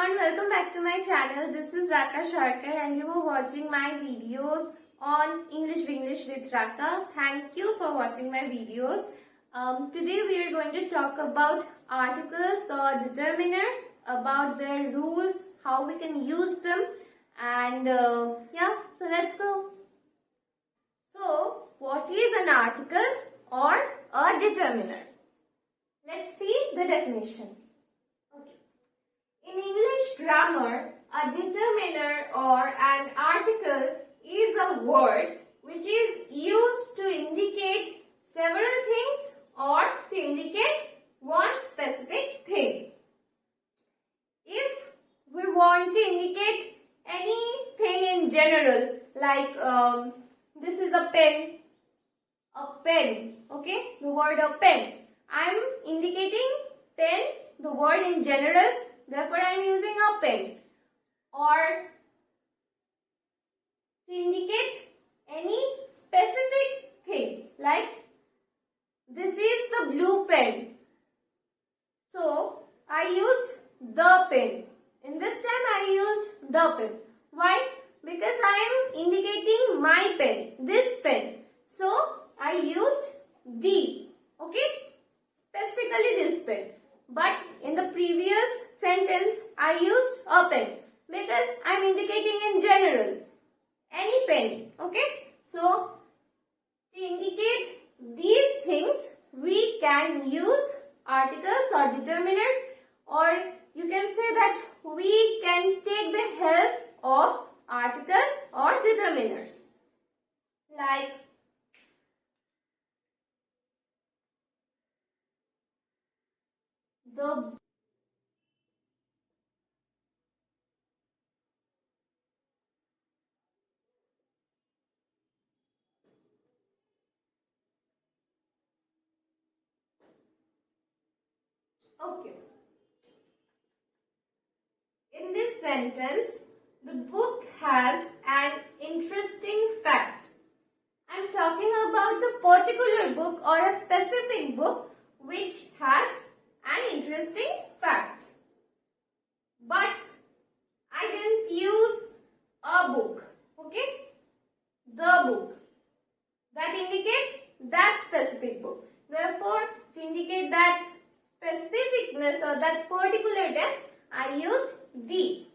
everyone, welcome back to my channel. This is Raka Sarkar and you are watching my videos on English with Raka. Thank you for watching my videos. Today we are going to talk about articles or determiners, about their rules, how we can use them, and so let's go. So what is an article or a determiner? Let's see the definition. In English grammar, a determiner or an article is a word which is used to indicate several things or to indicate one specific thing. If we want to indicate anything in general, like this is a pen, okay, the word a pen. I am indicating pen, the word in general. Therefore, I am using a pen. Or to indicate any specific thing, like this is the blue pen. So, I used the pen. In this time, I used the pen. Why? Because I am indicating my pen, this pen. So, I used the, okay, specifically this pen. But in the previous sentence, I used a pen because I am indicating in general any pen. Okay. So, to indicate these things, we can use articles or determiners, or you can say that we can take the help of article or determiners. Like okay. In this sentence, the book has an interesting fact. I am talking about a particular book or a specific book which has an interesting fact. But I didn't use a book, okay? The book. That indicates that specific book. Therefore, to indicate that specificness or that particularness, I used the.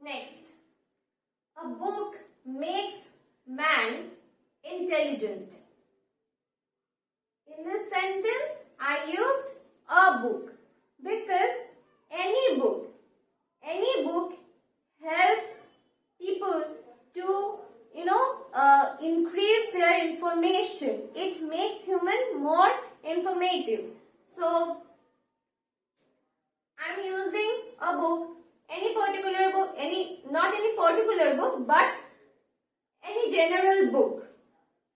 Next, a book makes man intelligent. In this sentence, I used a book because any book helps people to, increase their information. It makes human more informative. So, I am using a book. Any particular book, not any particular book, but any general book.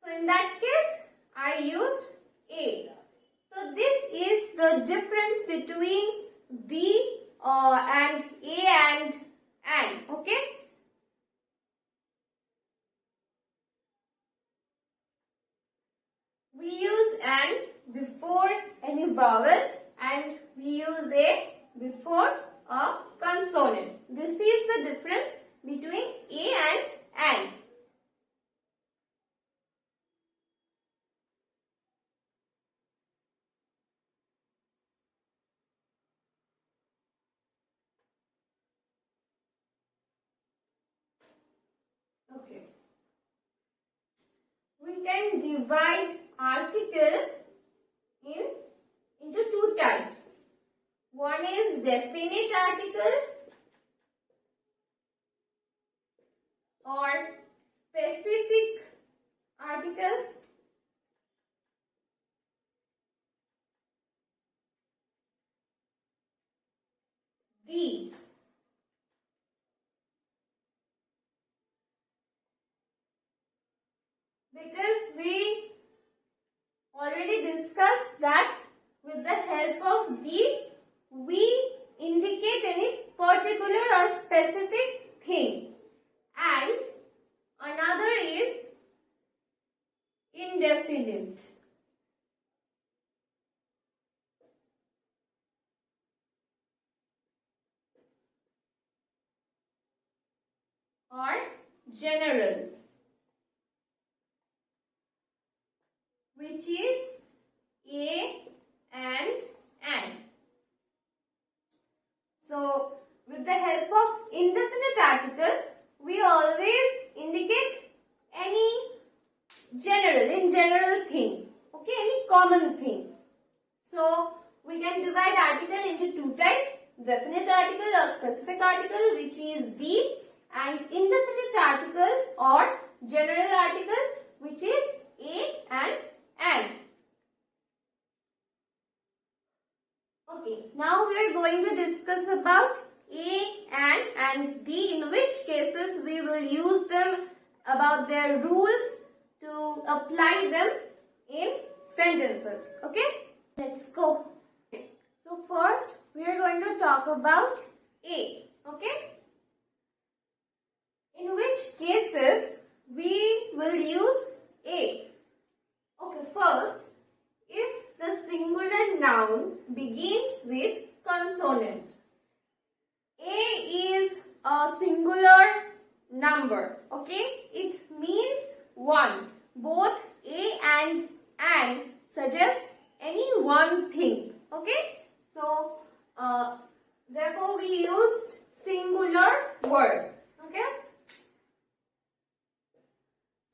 So in that case, I used a. So this is the difference between the and a and an. Okay. We use an before any vowel and we use a before a consonant. This is the difference between a and an. Okay. We can divide article into two types. One is definite article or specific article article. The. Because we already discussed that with the help of the, we indicate any particular or specific thing. And another is indefinite. Or general, which is a and an. So, with the help of indefinite article, we always indicate any general thing, okay, any common thing. So, we can divide article into two types, definite article or specific article, which is the, and indefinite article or general article, which is a and an. Okay, now we are going to discuss about a, an and the, in which cases we will use them, about their rules to apply them in sentences. Okay, let's go. Okay. So first we are going to talk about a. Okay, in which cases we will use a. Okay, first, if the singular noun begins with consonant, a is a singular number. Okay, it means one. Both a and an suggest any one thing. Okay, so therefore we used singular word. Okay,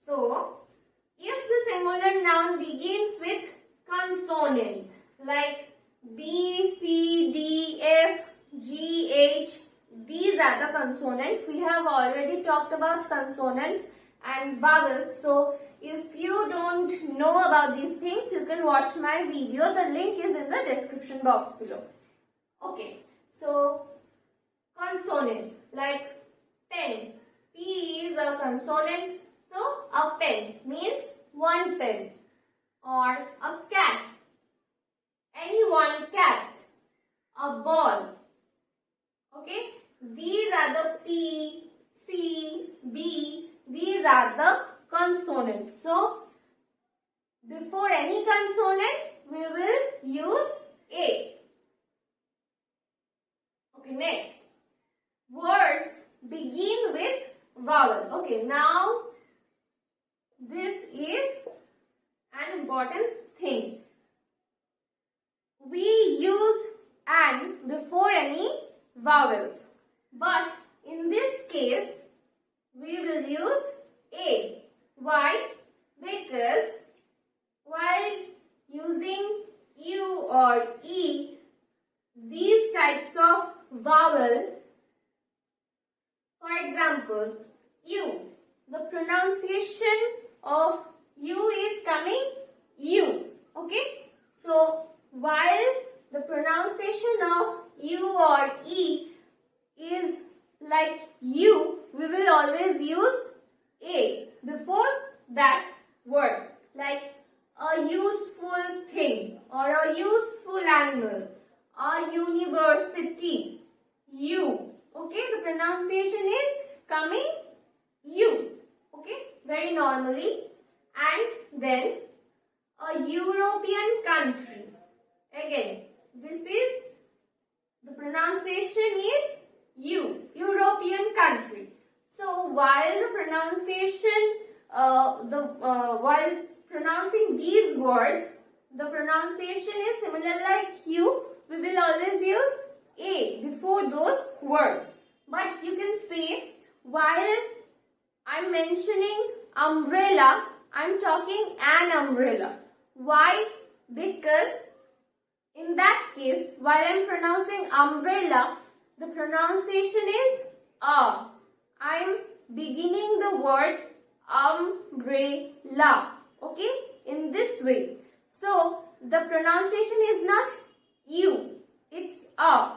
so if the singular noun begins with consonant like B, C, D, F, G, H, these are the consonants. We have already talked about consonants and vowels. So, if you don't know about these things, you can watch my video. The link is in the description box below. Okay, so consonant like pen. P is a consonant. So, a pen means one pen. Or a cat. Any one cat. A ball. Okay, these are the P, C, B. These are the consonants. So, before any consonant, we will use a. Okay, next. Words begin with vowel. Okay, now this is an important thing. We use an before any vowels. But in this case, we will use a. Why? Because while using u or e, these types of vowel, for example, u, the pronunciation of u is coming u. Okay? So, while the pronunciation of u or e is like u, we will always use a before that word. Like a useful thing or a useful animal, a university, u. Okay, the pronunciation is coming u. Okay, very normally. And then a European country. Again, this is, the pronunciation is u, European country. So while the pronunciation, while pronouncing these words, the pronunciation is similar like u, we will always use a before those words. But you can say, while I'm mentioning umbrella, I'm talking an umbrella. Why? Because in that case, while I'm pronouncing umbrella, the pronunciation is I'm beginning the word umbrella. Okay, in this way. So the pronunciation is not you, it's a.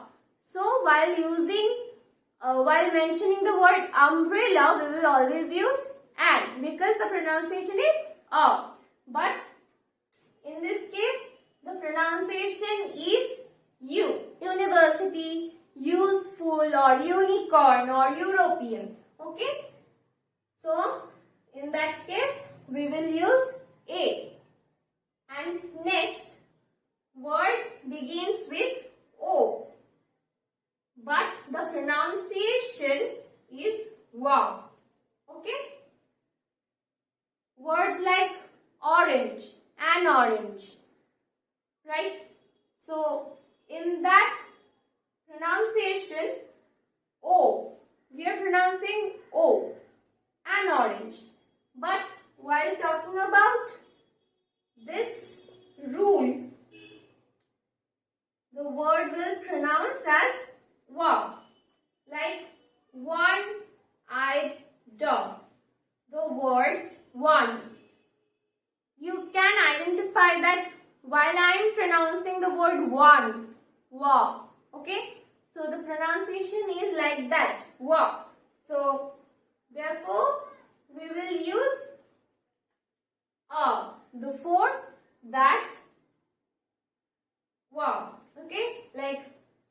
So while mentioning the word umbrella, we will always use an, because the pronunciation is a. But in this case, the pronunciation is U. University, useful, or unicorn, or European. Okay. So in that case, we will use a. And next, word begins with O, but the pronunciation is wa. Okay. Words like orange, an orange, right? So in that pronunciation, O, we are pronouncing O, an orange. But while talking about this rule, the word will pronounce as wa, like one-eyed dog. The word one. You can identify that while I am pronouncing the word one, wa. Okay? So the pronunciation is like that, wa. So therefore, we will use a before that wa. Okay? Like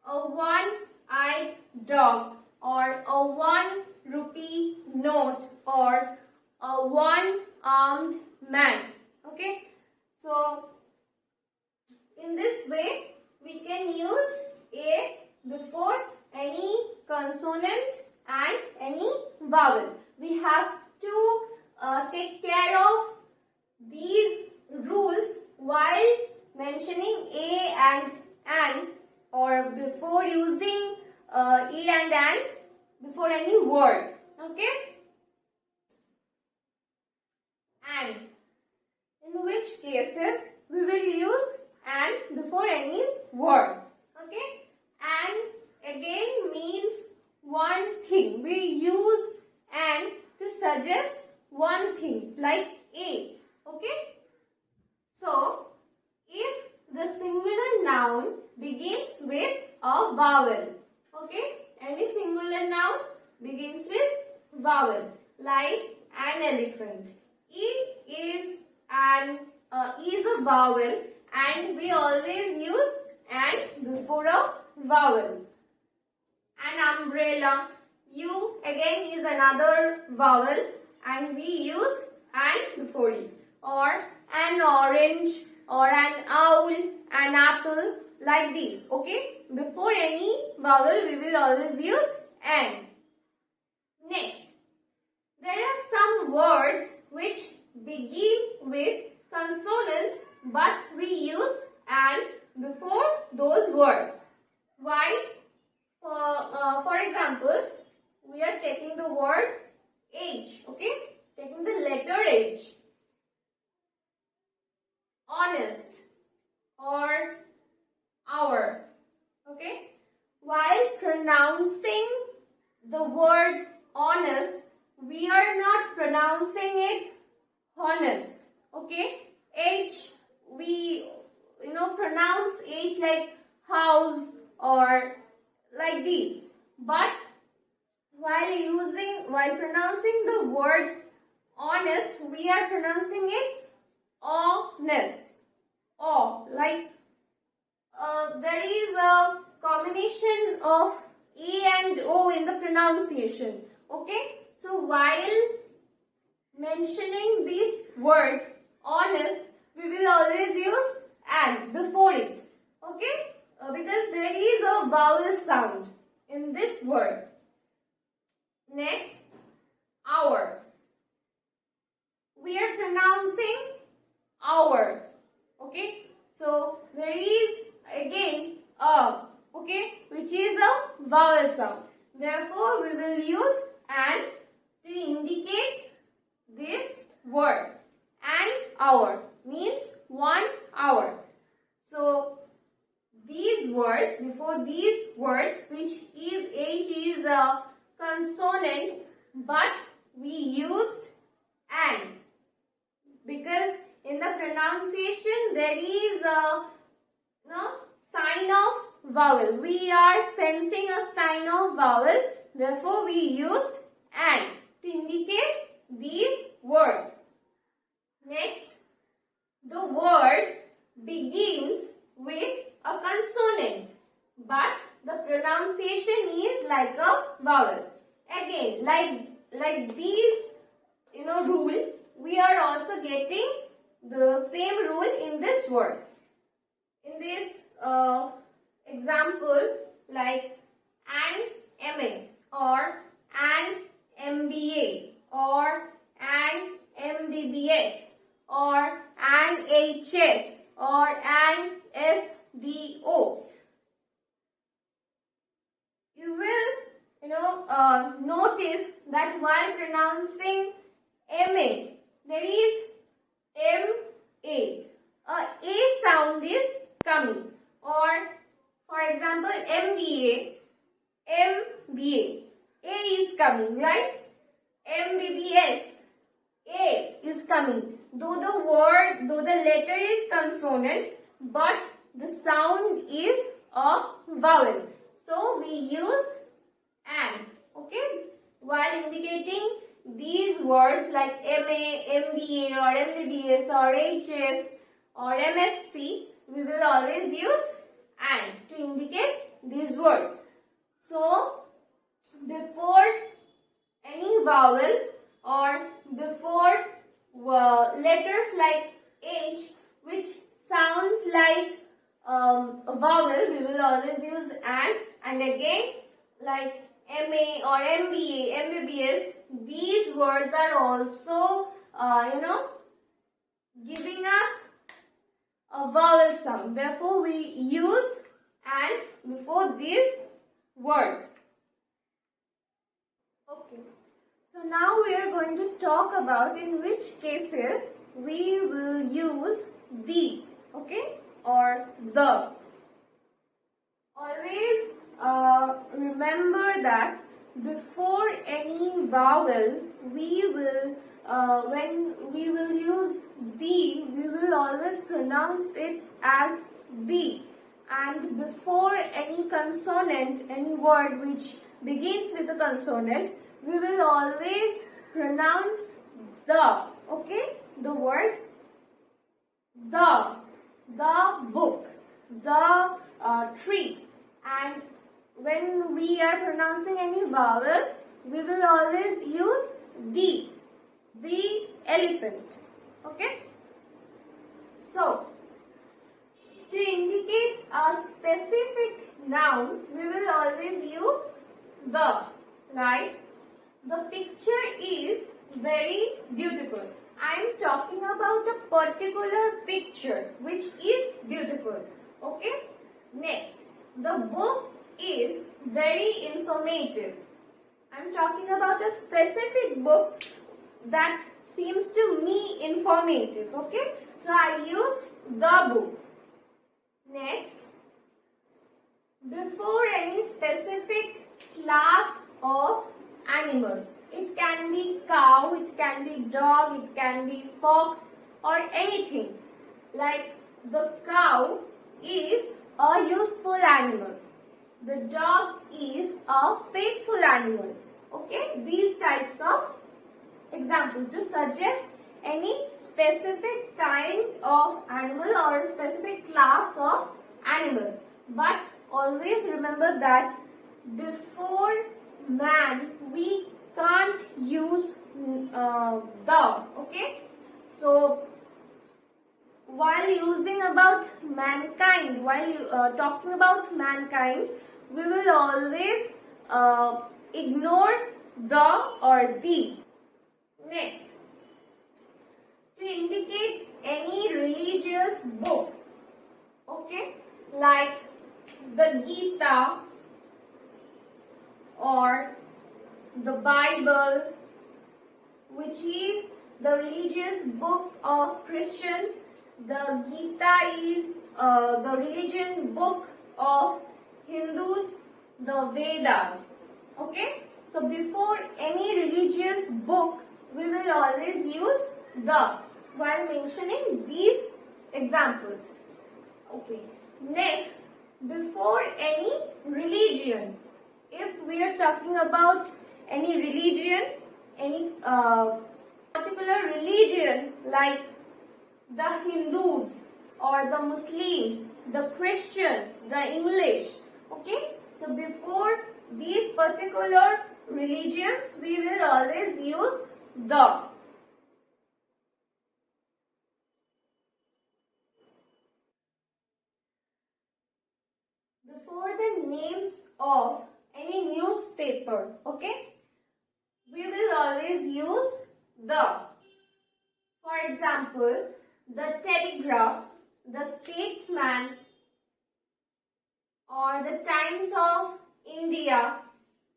a one-eyed dog, or a 1 rupee note, or a one-armed man. Okay? So in this way, we can use a before any consonant and any vowel. We have to take care of these rules while mentioning a and an, or before using a and an before any word. Okay? And in which cases we will use and before any word. Okay? And again means one thing. We use and to suggest one thing, like a. Okay? So if the singular noun begins with a vowel, okay, any singular noun begins with vowel, like an elephant. E is a vowel, and we always use an before a vowel. An umbrella, U again is another vowel, and we use an before it. Or an orange, or an owl, an apple, like this. Okay? Before any vowel, we will always use an. Next, there are some words which begin with consonant, but we use an before those words. Why? For example, we are taking the word H. Okay? Taking the letter H. Honest, or hour. Okay? While pronouncing the word honest, we are not pronouncing it honest. Okay? H, we pronounce H like house, or like this. But while pronouncing the word honest, we are pronouncing it honest. Oh, like there is a combination of A and O in the pronunciation. Okay? So while mentioning this word honest, we will always use and before it. Okay? Because there is a vowel sound in this word. Next, hour. We are pronouncing hour. Okay? So there is again a, okay, which is a vowel sound. Therefore, we will use an to indicate this word. An hour means 1 hour. So these words, before these words, which is H is a consonant, but we used an, because pronunciation there is a sign of vowel. We are sensing a sign of vowel. Therefore, we use and to indicate these words. Next, the word begins with a consonant, but the pronunciation is like a vowel. Again, like these, rule, we are also getting the same rule in this word. In this example, like an MA or an MBA or an MBBS or an HS or an SDO. You will, notice that while pronouncing MA, there is MA. A sound is coming. Or, for example, MBA, MBA. A is coming, right? MBBS, A is coming. Though the letter is consonant, but the sound is a vowel. So we use and, okay? While indicating these words like MA, MBA or MBBS or HS or MSc, we will always use and to indicate these words. So, before any vowel or before letters like H, which sounds like a vowel, we will always use and again like MA or MBA, MBBS, these words are also giving us a vowel sound. Therefore, we use and before these words. Okay. So now we are going to talk about in which cases we will use the, okay, or the. Always remember that before any vowel, we will, when we will use the, we will always pronounce it as the. And before any consonant, any word which begins with a consonant, we will always pronounce the, okay? The word the book, the tree. And when we are pronouncing any vowel, we will always use the elephant, okay? So, to indicate a specific noun, we will always use the. Like, the picture is very beautiful. I am talking about a particular picture which is beautiful. Okay? Next, the book is very informative. I am talking about a specific book that seems to me informative. Okay? So, I used the book. Next, before any specific class of animal, it can be cow, it can be dog, it can be fox or anything. Like the cow is a useful animal. The dog is a faithful animal. Okay, these types of examples to suggest any specific kind of animal or a specific class of animal. But always remember that before man we can't use the, okay? So while using about mankind, while talking about mankind, we will always ignore the or the. Next, to indicate any religious book, okay, like the Gita or the Bible, which is the religious book of Christians. The Gita is the religion book of Hindus, the Vedas. Okay, so before any religious book, we will always use the. while mentioning these examples. Okay. Next, before any religion, if we are talking about any religion, any particular religion like the Hindus or the Muslims, the Christians, the English, okay? So before these particular religions, we will always use the. Before the names of any newspaper, okay, we will always use the. For example, the Telegraph, the Statesman, or the Times of India.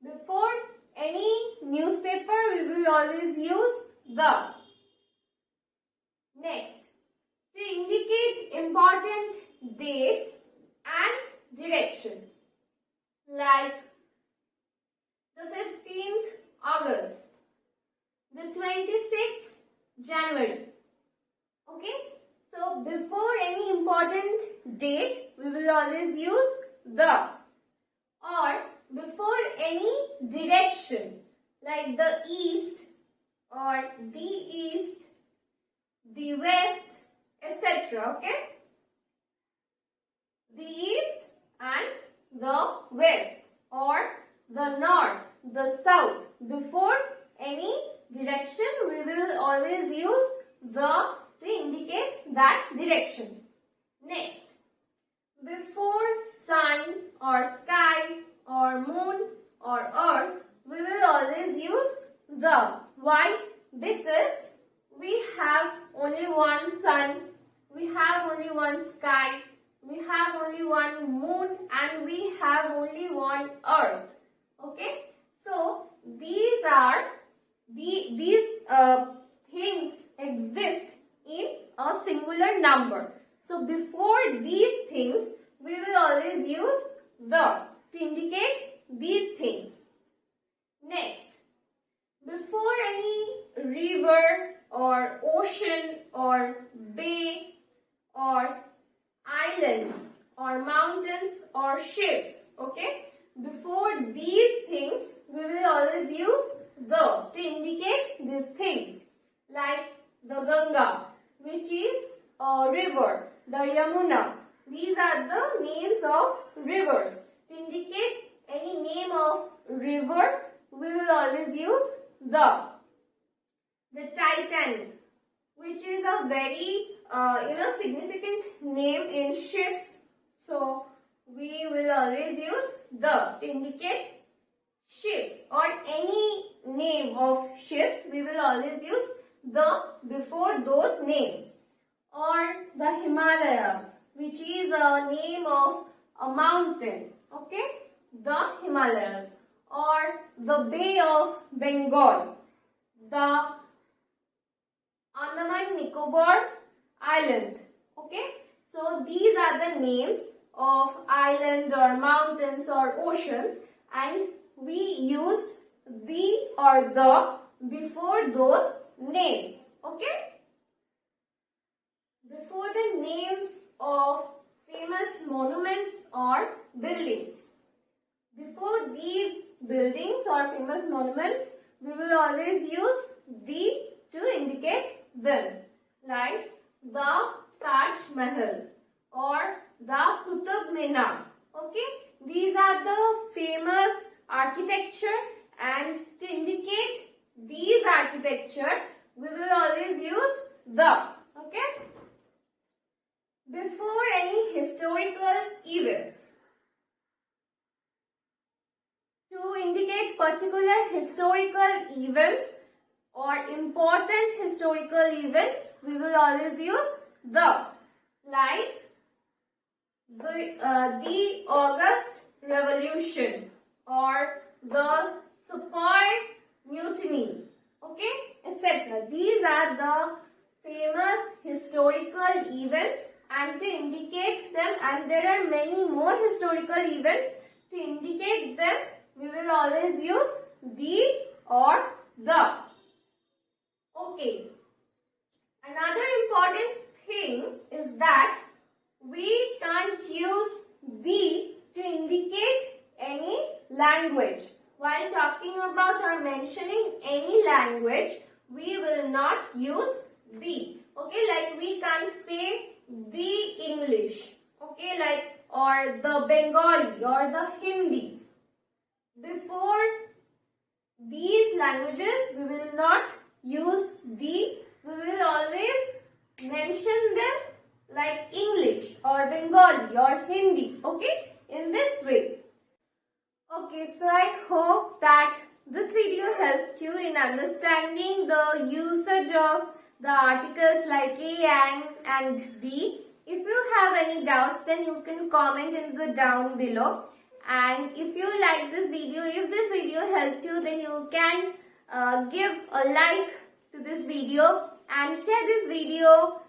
Before any newspaper, we will always use the. Next, to indicate important dates and direction, like the 15th August, the 26th January. Okay, so before any important date, we will always use the. Or before any direction, like the east or the east, the west, etc. Okay, the east and the west, or the north, the south. Before any direction, we will always use the to indicate that direction. Next, before sun or sky or moon or earth, we will always use the. Why? Because we have only one sun, we have only one sky, we have only one moon, and we have only one earth. Okay, so these are these things exist in a singular number. So before these things, we will always use the to indicate these things. Next, before any river or ocean or bay or islands or mountains or ships, okay, before these things, we will always use the to indicate these things, like the Ganga, which is a river, the Yamuna. These are the names of rivers. To indicate any name of river, we will always use the. The Titanic, which is a very significant name in ships, so we will always use the to indicate ships, or any name of ships, we will always use the before those names. Or the Himalayas, which is a name of a mountain, okay, the Himalayas. Or the Bay of Bengal, the Andaman Nicobar Island, okay. So these are the names of islands or mountains or oceans, and we used the or the before those names, okay. Before the names of famous monuments or buildings, before these buildings or famous monuments, we will always use the to indicate them, like the Taj Mahal or the Qutub Minar, okay. These are the famous architecture, and to indicate these architecture, we will always use the, okay. Before any historical events, to indicate particular historical events or important historical events, we will always use the, like the August Revolution or the Sepoy Mutiny, okay, etc. These are the famous historical events, and to indicate them, and there are many more historical events, to indicate them, we will always use the or the. Okay, Another important thing is that we can't use the to indicate any language. While talking about or mentioning any language, we will not use the. Okay, like we can't say the English. Okay, like or the Bengali or the Hindi. Before these languages, we will not use the. We will always mention them like English or Bengali or Hindi. Okay, in this way. Okay, so I hope that this video helped you in understanding the usage of the articles like a, and the. If you have any doubts, then you can comment in the down below. And if you like this video, if this video helped you, then you can give a like to this video and share this video